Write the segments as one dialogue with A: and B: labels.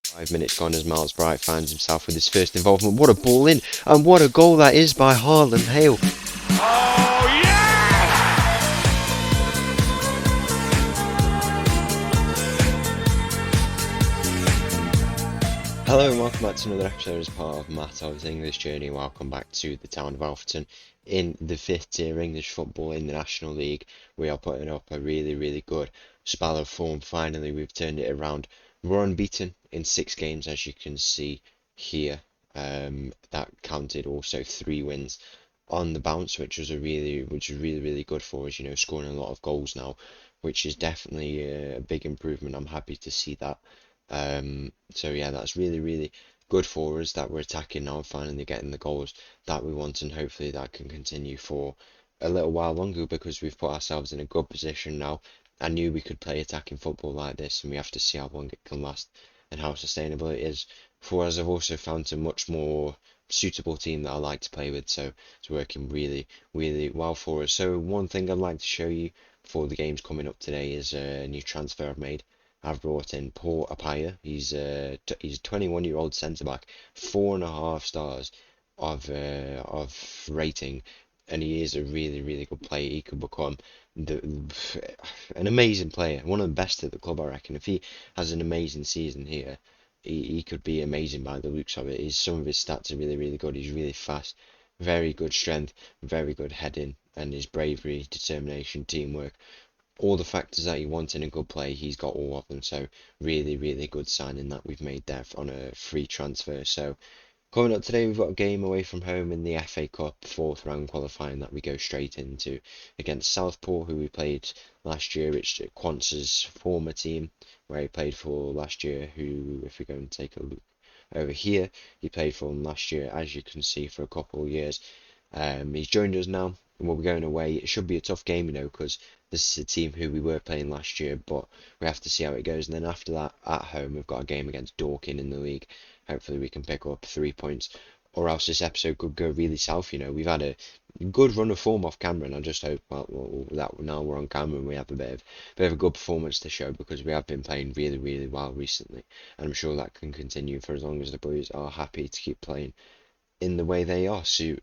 A: 5 minutes gone as Miles Bright finds himself with his first involvement. What a ball in, and what a goal that is by Harlem Hale.
B: Oh, yes!
A: Hello and welcome back to another episode as part of Mattov's English Journey. Welcome back to the town of Alfreton in the 5th tier English football in the National League. We are putting up a really good spell of form. Finally, we've turned it around. We're unbeaten in 6 games, as you can see here. That counted also 3 wins on the bounce, which was really good for us. You know, scoring a lot of goals now, which is definitely a big improvement. I'm happy to see that. So yeah, that's really good for us that we're attacking now and finally getting the goals that we want, and hopefully that can continue for a little while longer because we've put ourselves in a good position now. I knew we could play attacking football like this, and we have to see how long it can last and how sustainable it is for us. I've also found a much more suitable team that I like to play with, so it's working really well for us. So one thing I'd like to show you for the games coming up today is a new transfer I've made. I've brought in Paul Apaya. He's a 21-year-old centre back, 4.5 stars of rating, and he is a really good player. He could become an amazing player, one of the best at the club, I reckon. If he has an amazing season here, he could be amazing by the looks of it. Some of his stats are really good. He's really fast, very good strength, very good heading, and his bravery, determination, teamwork, all the factors that you want in a good play, he's got all of them. So really good signing that we've made there on a free transfer. So coming up today, we've got a game away from home in the FA Cup 4th round qualifying that we go straight into against Southport, who we played last year. It's Quance's former team where he played for last year, who, if we go and take a look over here, he played for them last year, as you can see, for a couple of years. He's joined us now, and we'll be going away. It should be a tough game, you know, because this is a team who we were playing last year, but we have to see how it goes. And then after that, at home, we've got a game against Dorking in the league. Hopefully we can pick up 3 points, or else this episode could go really south. You know, we've had a good run of form off camera, and I just hope that now we're on camera and we have a bit of a good performance to show, because we have been playing really well recently, and I'm sure that can continue for as long as the boys are happy to keep playing in the way they are. So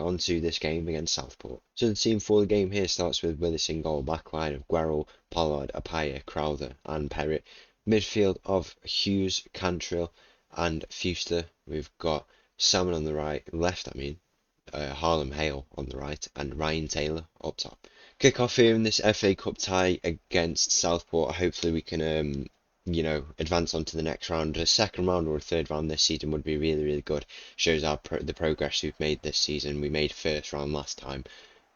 A: on to this game against Southport. So the team for the game here starts with Willis in goal, backline of Guerrero, Pollard, Apaya, Crowther and Perrott. Midfield of Hughes, Cantrill and Fuster. We've got Salmon on the left, Harlem Hale on the right, and Ryan Taylor up top. Kick off here in this FA Cup tie against Southport. Hopefully we can advance on to the next round. A second round or a third round this season would be really good. Shows the progress we've made this season. We made first round last time.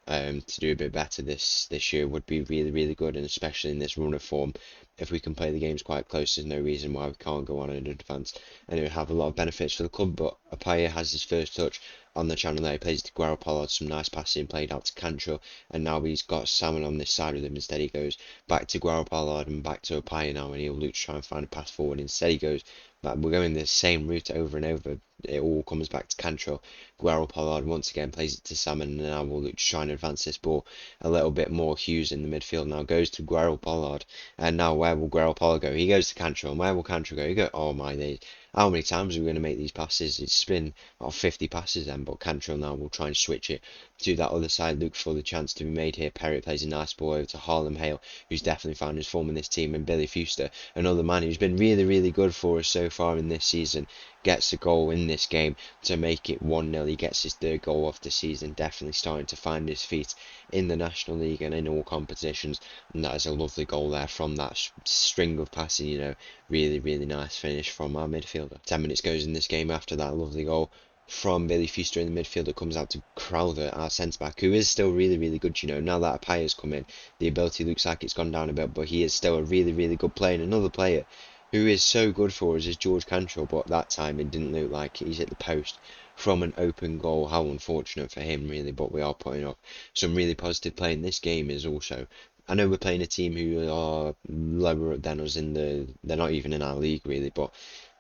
A: To do a bit better this year would be really good, and especially in this run of form, if we can play the games quite close, there's no reason why we can't go on in advance, and it would have a lot of benefits for the club. But Apaya has his first touch on the channel there. He plays to Guerrero, Pollard, some nice passing played out to Cantrill, and now he's got Salmon on this side with him. Instead he goes back to Guerrero, Pollard and back to Apaya now, and he'll look to try and find a pass forward. Instead he goes back. We're going the same route over and over. It all comes back to Cantrill. Guerrero, Pollard once again plays it to Salmon, and now we'll look to try and advance this ball a little bit more. Hughes in the midfield now goes to Guerrero, Pollard, and now where will Guerrero, Pollard go? He goes to Cantrill, and where will Cantrill go? He go, oh my days, how many times are we going to make these passes? It's been about 50 passes then, but Cantrill now will try and switch it to that other side, look for the chance to be made here. Perrott plays a nice ball over to Harlem Hale, who's definitely found his form in this team, and Billy Fuster, another man who's been really good for us so far in this season, gets a goal in this game to make it 1-0. He gets his third goal of the season, definitely starting to find his feet in the National League and in all competitions, and that is a lovely goal there from that string of passing, you know, really nice finish from our midfielder. 10 minutes goes in this game after that lovely goal from Billy Fuster in the midfield. It comes out to Crowther, our centre-back, who is still really good, you know. Now that Apaya's come in, the ability looks like it's gone down a bit, but he is still a really good player. And another player who is so good for us is George Cantrill, but that time it didn't look like he's hit the post from an open goal. How unfortunate for him, really, but we are putting up some really positive play in this game. Is also, I know we're playing a team who are lower than us they're not even in our league really, but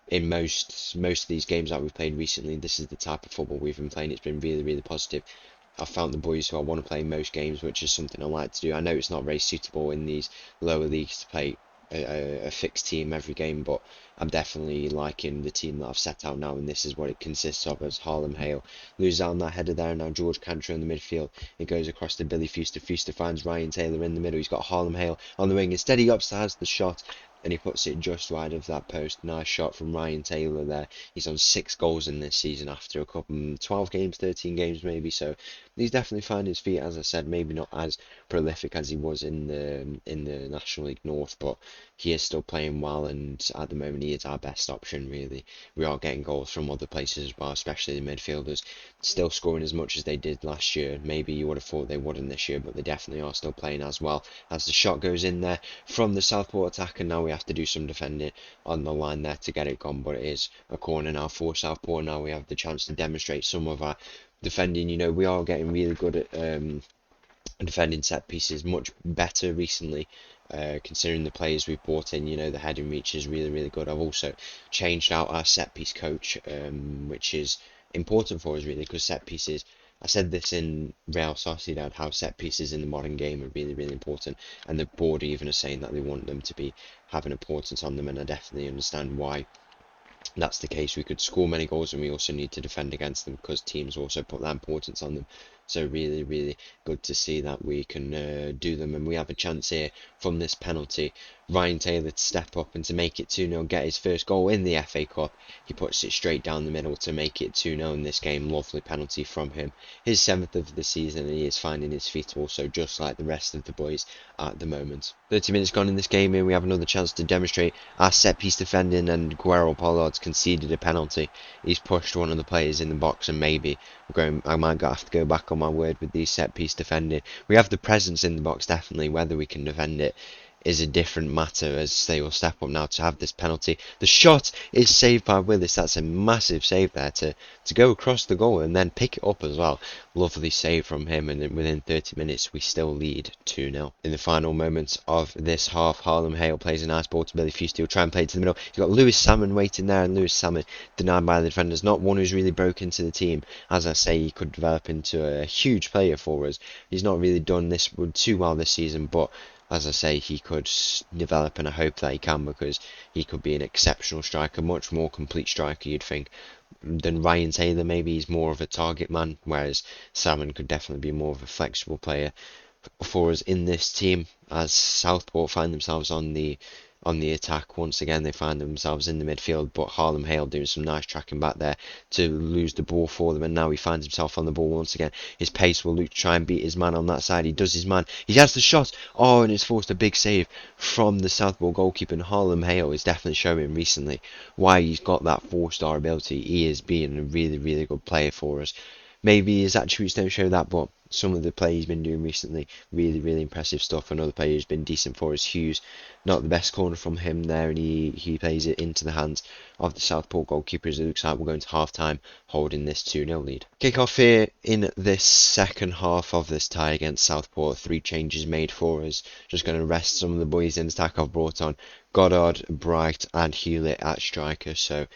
A: in most of these games that we've played recently, this is the type of football we've been playing. It's been really positive. I've found the boys who I want to play most games, which is something I like to do. I know it's not very suitable in these lower leagues to play a fixed team every game, but I'm definitely liking the team that I've set out now, and this is what it consists of. As Harlem Hale loses out on that header there, and now George Cantrell in the midfield. It goes across to Billy Fuster. Fuster finds Ryan Taylor in the middle. He's got Harlem Hale on the wing. Instead, he upsides the shot, and he puts it just wide of that post. Nice shot from Ryan Taylor there. He's on 6 goals in this season after a couple, 12 games, 13 games maybe. So he's definitely finding his feet. As I said, maybe not as prolific as he was in the National League North, but he is still playing well, and at the moment he is our best option really. We are getting goals from other places as well, especially the midfielders, still scoring as much as they did last year. Maybe you would have thought they wouldn't this year, but they definitely are still playing as well. As the shot goes in there from the Southport attack, and now we have to do some defending on the line there to get it gone, but it is a corner now for Southport. Now we have the chance to demonstrate some of our defending. You know, we are getting really good at defending set pieces, much better recently, considering the players we've brought in. You know, the heading reach is really, really good. I've also changed out our set piece coach, which is important for us really, because set pieces, I said this in Real Sociedad, how set pieces in the modern game are really, really important, and the board even are saying that they want them to be having importance on them, and I definitely understand why that's the case. We could score many goals, and we also need to defend against them because teams also put that importance on them. So really, really good to see that we can do them, and we have a chance here from this penalty. Ryan Taylor to step up and to make it 2-0, get his first goal in the FA Cup. He puts it straight down the middle to make it 2-0 in this game. Lovely penalty from him. His 7th of the season, and he is finding his feet also, just like the rest of the boys at the moment. 30 minutes gone in this game, and we have another chance to demonstrate our set-piece defending, and Guerrero Pollard's conceded a penalty. He's pushed one of the players in the box, and maybe I might have to go back on my word with these set-piece defending. We have the presence in the box, definitely. Whether we can defend it is a different matter, as they will step up now to have this penalty. The shot is saved by Willis. That's a massive save there to go across the goal and then pick it up as well. Lovely save from him, and within 30 minutes we still lead 2-0. In the final moments of this half, Harlem Hale plays a nice ball to Billy Fuster. He'll try and play it to the middle. He's got Lewis Salmon waiting there, and Lewis Salmon denied by the defenders. Not one who's really broke into the team. As I say, he could develop into a huge player for us. He's not really done this too well this season, but as I say, he could develop, and I hope that he can, because he could be an exceptional striker, much more complete striker, you'd think, than Ryan Taylor. Maybe he's more of a target man, whereas Salmon could definitely be more of a flexible player for us in this team. As Southport find themselves on the attack once again, they find themselves in the midfield, but Harlem Hale doing some nice tracking back there to lose the ball for them, and now he finds himself on the ball once again. His pace will look to try and beat his man on that side. He does his man. He has the shot. Oh, and it's forced a big save from the Southport goalkeeper. And Harlem Hale is definitely showing recently why he's got that 4-star ability. He is being a really, really good player for us. Maybe his attributes don't show that, but some of the play he's been doing recently, really, really impressive stuff. Another player who's been decent for us, Hughes. Not the best corner from him there, and he plays it into the hands of the Southport goalkeeper, as it looks like we're going to half-time holding this 2-0 lead. Kick-off here in this second half of this tie against Southport. 3 changes made for us. Just going to rest some of the boys in attack. I've brought on Goddard, Bright and Hewlett at striker, so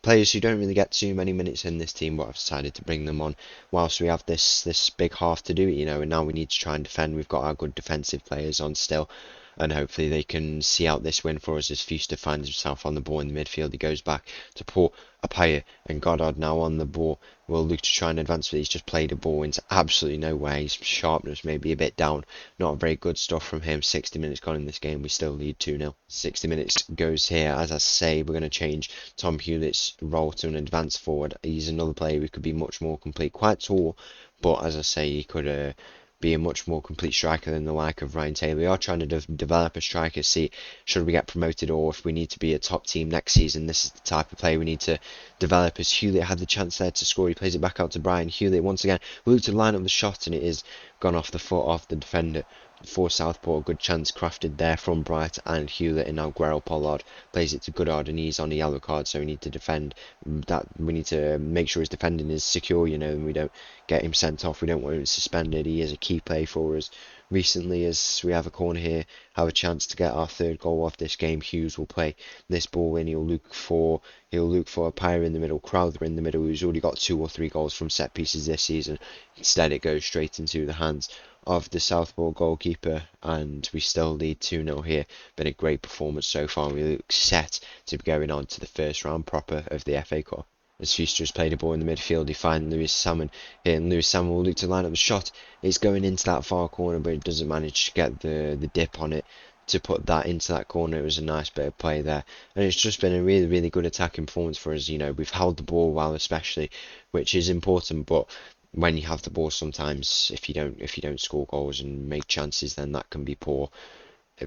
A: players who don't really get too many minutes in this team, but I've decided to bring them on whilst we have this big half to do it, you know, and now we need to try and defend. We've got our good defensive players on still, and hopefully they can see out this win for us. As Fuster finds himself on the ball in the midfield, he goes back to Paul Apaya, and Goddard now on the ball will look to try and advance, but he's just played a ball into absolutely nowhere. His sharpness may be a bit down. Not very good stuff from him. 60 minutes gone in this game, we still lead 2-0. 60 minutes goes here. As I say, we're going to change Tom Hewlett's role to an advanced forward. He's another player who could be much more complete, quite tall, but as I say, he could be a much more complete striker than the like of Ryan Taylor. We are trying to develop a striker, see should we get promoted, or if we need to be a top team next season. This is the type of player we need to develop. As Hewlett had the chance there to score, he plays it back out to Brian. Hewlett once again will look to line up the shot, and it is gone off the foot of the defender for Southport. Good chance crafted there from Bright and Hewlett, and now Guerrero Pollard plays it to Goddard, and he's on a yellow card, so we need to defend that. We need to make sure his defending is secure, you know, and we don't get him sent off. We don't want him suspended. He is a key player for us. Recently, as we have a corner here, have a chance to get our 3rd goal of this game. Hughes will play this ball in. He'll look for a Pyre in the middle, Crowther in the middle, who's already got 2 or 3 goals from set pieces this season. Instead, it goes straight into the hands of the Southport goalkeeper, and we still lead 2-0 here. Been a great performance so far. We look set to be going on to the first round proper of the FA Cup. As Fuster has played a ball in the midfield, he finds Lewis Salmon here, and Lewis Salmon will look to line up the shot. It's going into that far corner, but it doesn't manage to get the dip on it to put that into that corner. It was a nice bit of play there, and it's just been a really, really good attacking performance for us. You know, we've held the ball well, especially, which is important, but when you have the ball, sometimes if you don't score goals and make chances, then that can be poor.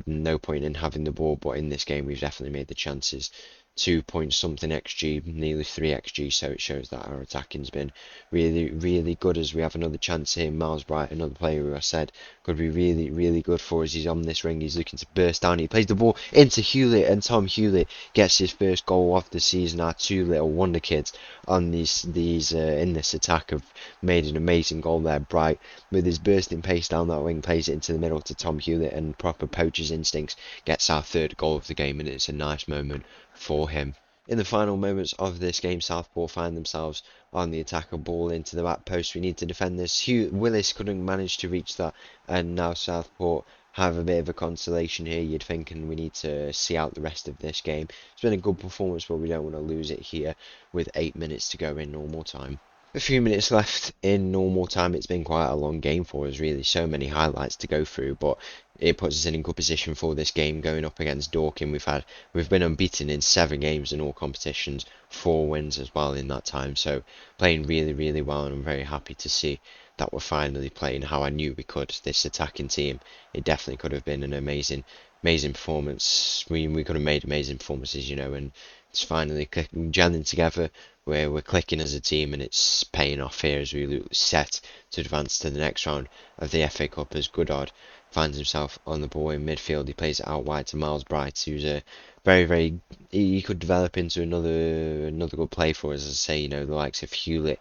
A: No point in having the ball, but in this game we've definitely made the chances. 2 point something XG, nearly 3 XG, so it shows that our attacking's been really, really good. As we have another chance here, Miles Bright, another player who I said could be really, really good for us. He's on this ring, he's looking to burst down, he plays the ball into Hewlett, and Tom Hewlett gets his first goal of the season. Our two little wonder kids on these in this attack have made an amazing goal there. Bright, with his bursting pace down that wing, plays it into the middle to Tom Hewlett, and proper poacher's instincts gets our third goal of the game, and it's a nice moment for him. In the final moments of this game, Southport find themselves on the attack, a ball into the back post. We need to defend this. Willis couldn't manage to reach that, and now Southport have a bit of a consolation here, you'd think, and we need to see out the rest of this game. It's been a good performance, but we don't want to lose it here with 8 minutes to go in normal time. A few minutes left in normal time. It's been quite a long game for us, really. So many highlights to go through, but it puts us in a good position for this game going up against Dorking. We've been unbeaten in 7 games in all competitions, 4 wins as well in that time. So playing really, really well, and I'm very happy to see that we're finally playing how I knew we could. This attacking team, it definitely could have been an amazing performance. We could have made amazing performances, you know, and it's finally gelling together. We're clicking as a team, and it's paying off here as we look set to advance to the next round of the FA Cup, as Goodard finds himself on the ball in midfield. He plays it out wide to Miles Bright, who's a very he could develop into another good play for us. As I say, you know, the likes of Hewlett,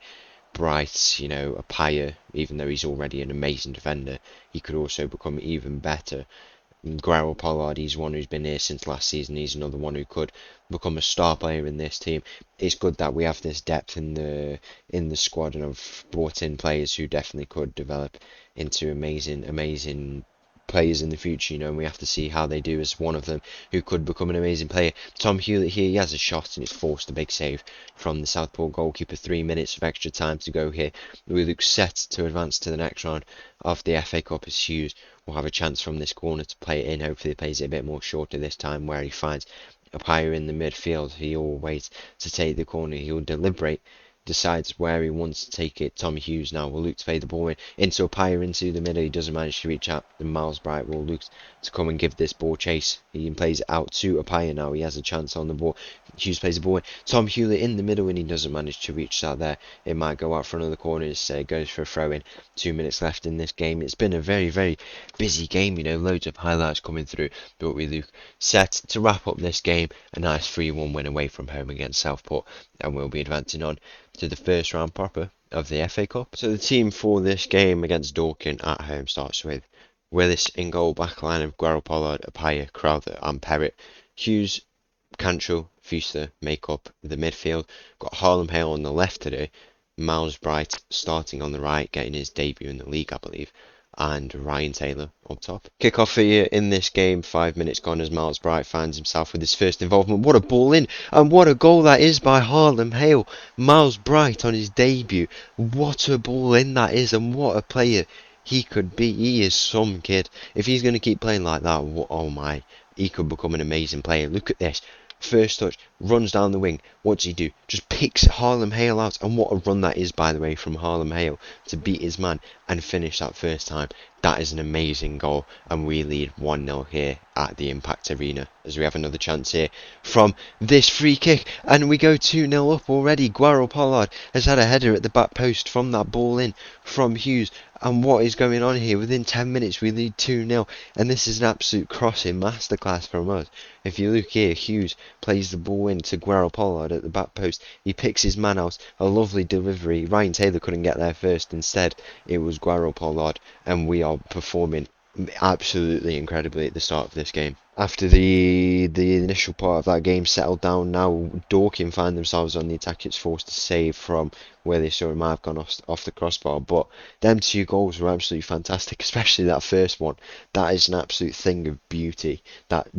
A: Bright, you know, Apaya, even though he's already an amazing defender, he could also become even better. Guerrero Pollard, he's one who's been here since last season. He's another one who could become a star player in this team. It's good that we have this depth in the squad, and I've brought in players who definitely could develop into amazing players in the future, you know, and we have to see how they do, as one of them who could become an amazing player. Tom Hewlett here, he has a shot, and it's forced a big save from the Southport goalkeeper. 3 minutes of extra time to go here. We look set to advance to the next round of the FA Cup, as Hughes will have a chance from this corner to play it in. Hopefully he plays it a bit more shorter this time, where he finds Apaya in the midfield. He'll wait to take the corner, he'll deliberate, decides where he wants to take it. Tom Hughes now will look to play the ball into Apaya into the middle. He doesn't manage to reach out. The Miles Bright will look to come and give this ball chase. He plays it out to Apaya now. He has a chance on the ball. Hughes plays the ball in. Tom Hewlett in the middle, and he doesn't manage to reach that there. It might go out for another corner. It goes for a throw in. 2 minutes left in this game. It's been a very busy game, you know, loads of highlights coming through, but we look set to wrap up this game. A nice 3-1 win away from home against Southport, and we'll be advancing on to the first round proper of the FA Cup. So the team for this game against Dorking at home starts with Willis in goal, backline of Guerrero Pollard, Apaya, Crowther and Perrott. Hughes, Cantrell, Fuster make up the midfield. Got Harlem Hale on the left today, Miles Bright starting on the right, getting his debut in the league, I believe, and Ryan Taylor up top. Kick-off here in this game, 5 minutes gone, as Miles Bright finds himself with his first involvement. What a ball in, and what a goal that is by Harlem Hale. Miles Bright on his debut. What a ball in that is, and what a player he could be. He is some kid. If he's going to keep playing like that, oh my, he could become an amazing player. Look at this. First touch, runs down the wing. What does he do? Just picks Harlem Hale out. And what a run that is, by the way, from Harlem Hale to beat his man and finish that first time. That is an amazing goal. And we lead 1-0 here at the Impact Arena, as we have another chance here from this free kick. And we go 2-0 up already. Guerrero Pollard has had a header at the back post from that ball in from Hughes. And what is going on here? Within 10 minutes we lead 2-0, and this is an absolute crossing masterclass from us. If you look here, Hughes plays the ball in to Guerrero Pollard at the back post. He picks his man out, a lovely delivery. Ryan Taylor couldn't get there first. Instead, it was Guerrero Pollard, and we are performing absolutely incredibly at the start of this game. After the initial part of that game settled down, now Dorking find themselves on the attack. It's forced to save from where they saw it might have gone off the crossbar. But them two goals were absolutely fantastic, especially that first one. That is an absolute thing of beauty. That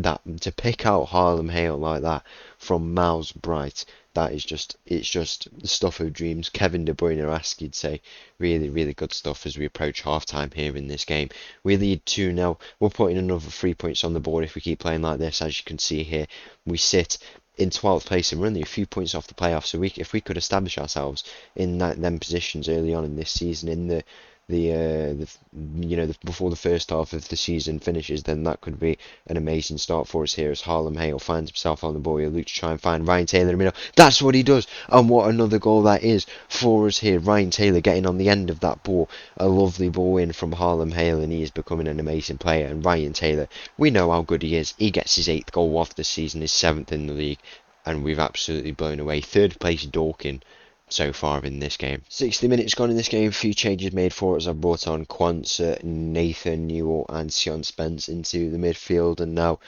A: to pick out Harlem Hale like that from miles bright. That is it's just the stuff of dreams. Kevin De Bruyne-esque, you'd say. Really, really good stuff as we approach half-time here in this game. We lead 2-0. We're putting another 3 points on the board if we keep playing like this. As you can see here, we sit in 12th place and we're only a few points off the playoffs. So if we could establish ourselves in them positions early on in this season, in before the first half of the season finishes, then that could be an amazing start for us here as Harlem Hale finds himself on the ball. He'll look to try and find Ryan Taylor in the middle. That's what he does, and what another goal that is for us here. Ryan Taylor getting on the end of that ball, a lovely ball in from Harlem Hale, and he is becoming an amazing player. And Ryan Taylor, we know how good he is. He gets his 8th goal of the season, his 7th in the league, and we've absolutely blown away. 3rd place Dorking so far in this game. 60 minutes gone in this game, a few changes made for us. I've brought on Quansah, Nathan Newell and Sion Spence into the midfield, and now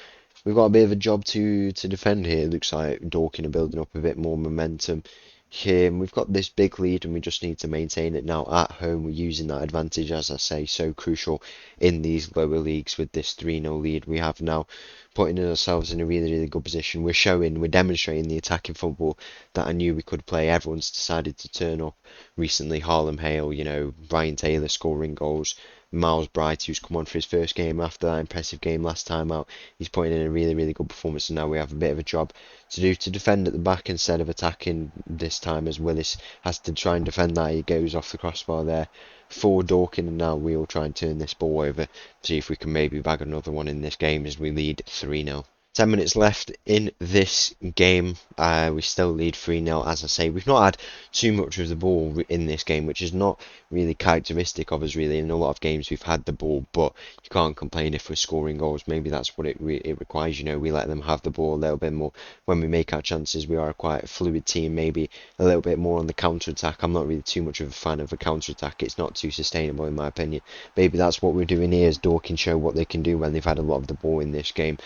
A: we've got a bit of a job to defend here. It looks like Dorking are building up a bit more momentum here, and we've got this big lead and we just need to maintain it now at home. We're using that advantage, as I say, so crucial in these lower leagues with this 3-0 lead we have now, putting ourselves in a really, really good position. We're demonstrating the attacking football that I knew we could play. Everyone's decided to turn up recently. Harlem Hale, Brian Taylor scoring goals. Miles Bright, who's come on for his first game after that impressive game last time out. He's putting in a really, really good performance, and now we have a bit of a job to do to defend at the back instead of attacking this time, as Willis has to try and defend that. He goes off the crossbar there for Dorking, and now we'll try and turn this ball over, see if we can maybe bag another one in this game as we lead 3-0. 10 minutes left in this game. We still lead 3-0, as I say. We've not had too much of the ball in this game, which is not really characteristic of us, really. In a lot of games, we've had the ball, but you can't complain if we're scoring goals. Maybe that's what it requires. We let them have the ball a little bit more. When we make our chances, we are quite a fluid team, maybe a little bit more on the counter-attack. I'm not really too much of a fan of a counter-attack. It's not too sustainable, in my opinion. Maybe that's what we're doing here, as Dorking show what they can do when they've had a lot of the ball in this game.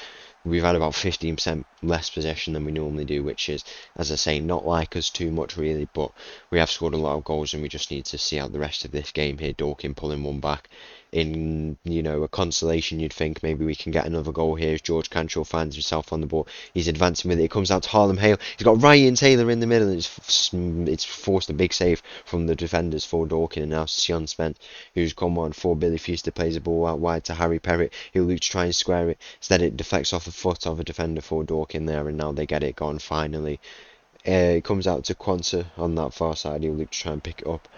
A: We've had about 15% less possession than we normally do, which is, as I say, not like us too much really, but we have scored a lot of goals and we just need to see out the rest of this game here. Dorking pulling one back. In, a consolation, you'd think maybe we can get another goal here as George Cantrell finds himself on the ball. He's advancing with it. It comes out to Harlem Hale. He's got Ryan Taylor in the middle, and it's forced a big save from the defenders for Dorking, and now Sion Spence, who's come on for Billy Fuster, plays the ball out wide to Harry Perrett, who looks to try and square it. Instead, it deflects off the foot of a defender for Dorking there, and now they get it gone finally. It comes out to Quansah on that far side. He'll look to try and pick it up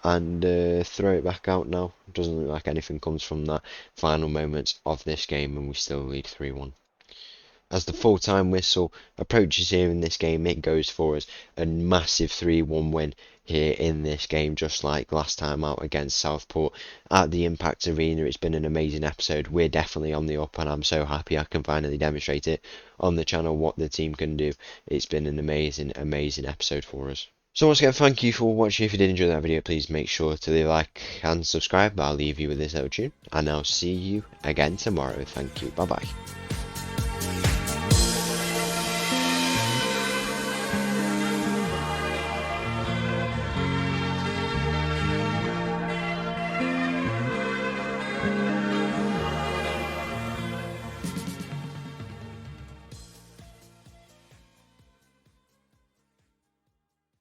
A: and throw it back out now. Doesn't look like anything comes from that final moments of this game, and we still lead 3-1. As the full-time whistle approaches here in this game, it goes for us a massive 3-1 win here in this game, just like last time out against Southport at the Impact Arena. It's been an amazing episode. We're definitely on the up, and I'm so happy I can finally demonstrate it on the channel what the team can do. It's been an amazing, amazing episode for us. So once again, thank you for watching. If you did enjoy that video, please make sure to leave a like and subscribe. I'll leave you with this little tune, and I'll see you again tomorrow. Thank you. Bye bye.